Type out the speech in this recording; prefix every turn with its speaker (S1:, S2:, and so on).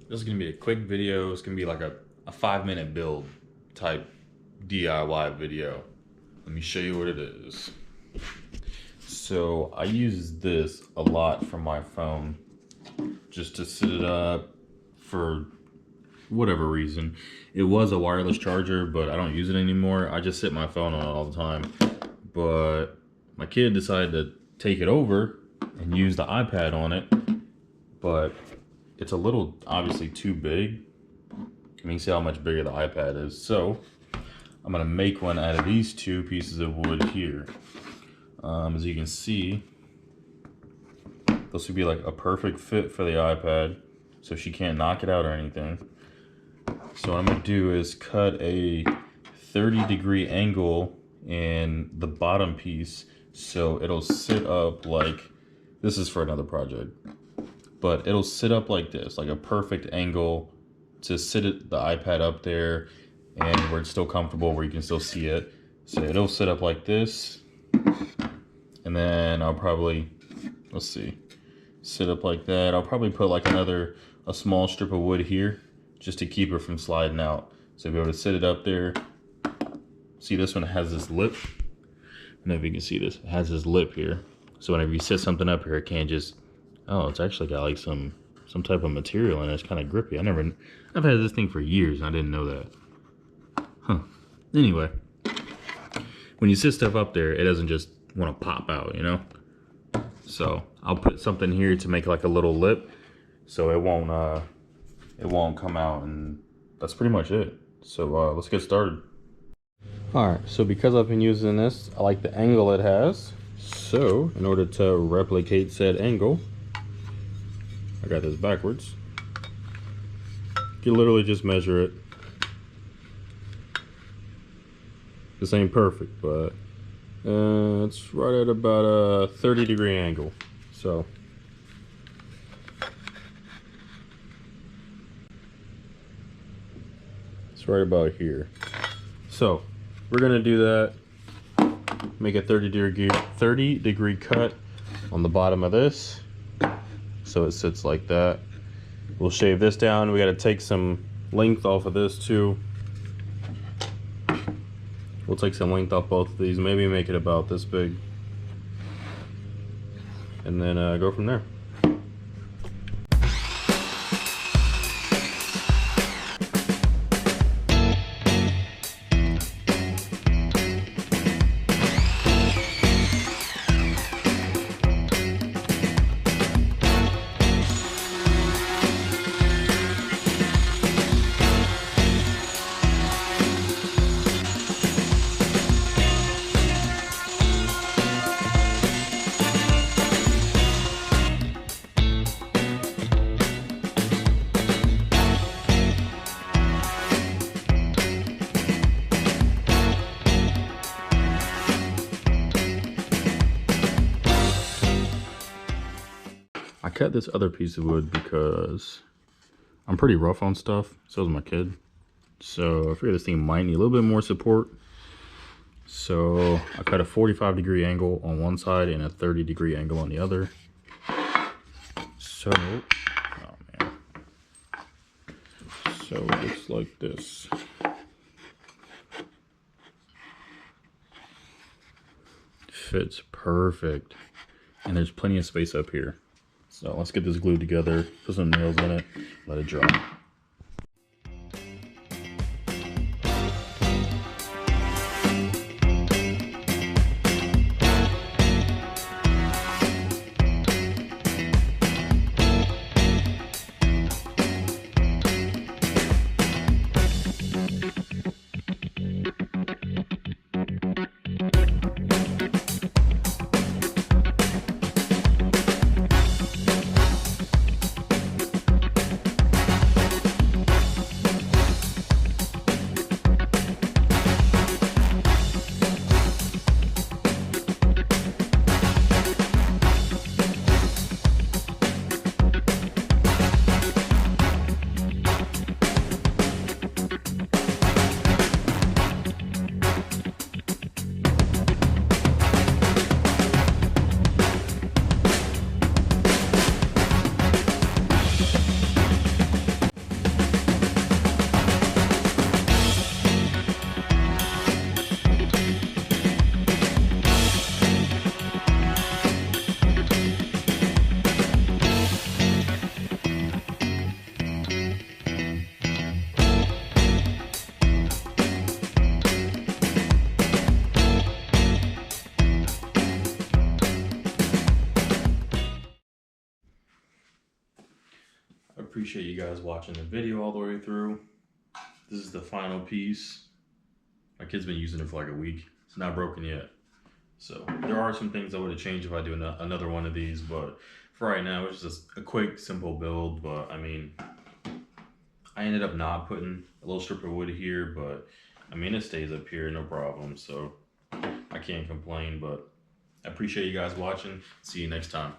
S1: This is gonna be a quick video. It's gonna be like a 5-minute build type DIY video. Let me show you what it is. So I use this a lot from my phone just to sit it up for whatever reason. It was a wireless charger, but I don't use it anymore. I just sit my phone on it all the time. But my kid decided to take it over and use the iPad on it, but it's a little obviously too big. I mean, see how much bigger the iPad is. So I'm gonna make one out of these two pieces of wood here. As you can see, this would be like a perfect fit for the iPad, so she can't knock it out or anything. So what I'm gonna do is cut a 30-degree angle in the bottom piece, so it'll sit up like, this is for another project, but it'll sit up like this, like a perfect angle to sit the iPad up there and where it's still comfortable, where you can still see it. So it'll sit up like this, and then I'll probably, let's see, sit up like that. I'll probably put like a small strip of wood here just to keep it from sliding out. So be able to sit it up there. See, this one has this lip. I don't know if you can see this. It has this lip here. So whenever you sit something up here, it can't just, oh, it's actually got like some type of material in it. It's kind of grippy. I've had this thing for years and I didn't know that. Huh. Anyway, when you sit stuff up there, it doesn't just want to pop out, you know? So I'll put something here to make like a little lip so it won't come out, and that's pretty much it. So let's get started. Alright, so because I've been using this, I like the angle it has. So in order to replicate said angle, I got this backwards. You can literally just measure it. This ain't perfect, but it's right at about a 30-degree angle. So it's right about here. So we're gonna do that. Make a 30-degree cut on the bottom of this, so it sits like that. We'll shave this down. We got to take some length off of this too. We'll take some length off both of these, maybe make it about this big, and then go from there. I cut this other piece of wood because I'm pretty rough on stuff. So is my kid. So I figured this thing might need a little bit more support. So I cut a 45-degree angle on one side and a 30-degree angle on the other. So, oh man. So it looks like this. Fits perfect. And there's plenty of space up here. So let's get this glued together, put some nails in it, let it dry. I appreciate you guys watching the video all the way through. This is the final piece. My kid's been using it for like a week. It's not broken yet. So there are some things I would have changed if I do another one of these, but for right now, it's just a quick, simple build. But I mean, I ended up not putting a little strip of wood here, but I mean, it stays up here, no problem. So I can't complain, but I appreciate you guys watching. See you next time.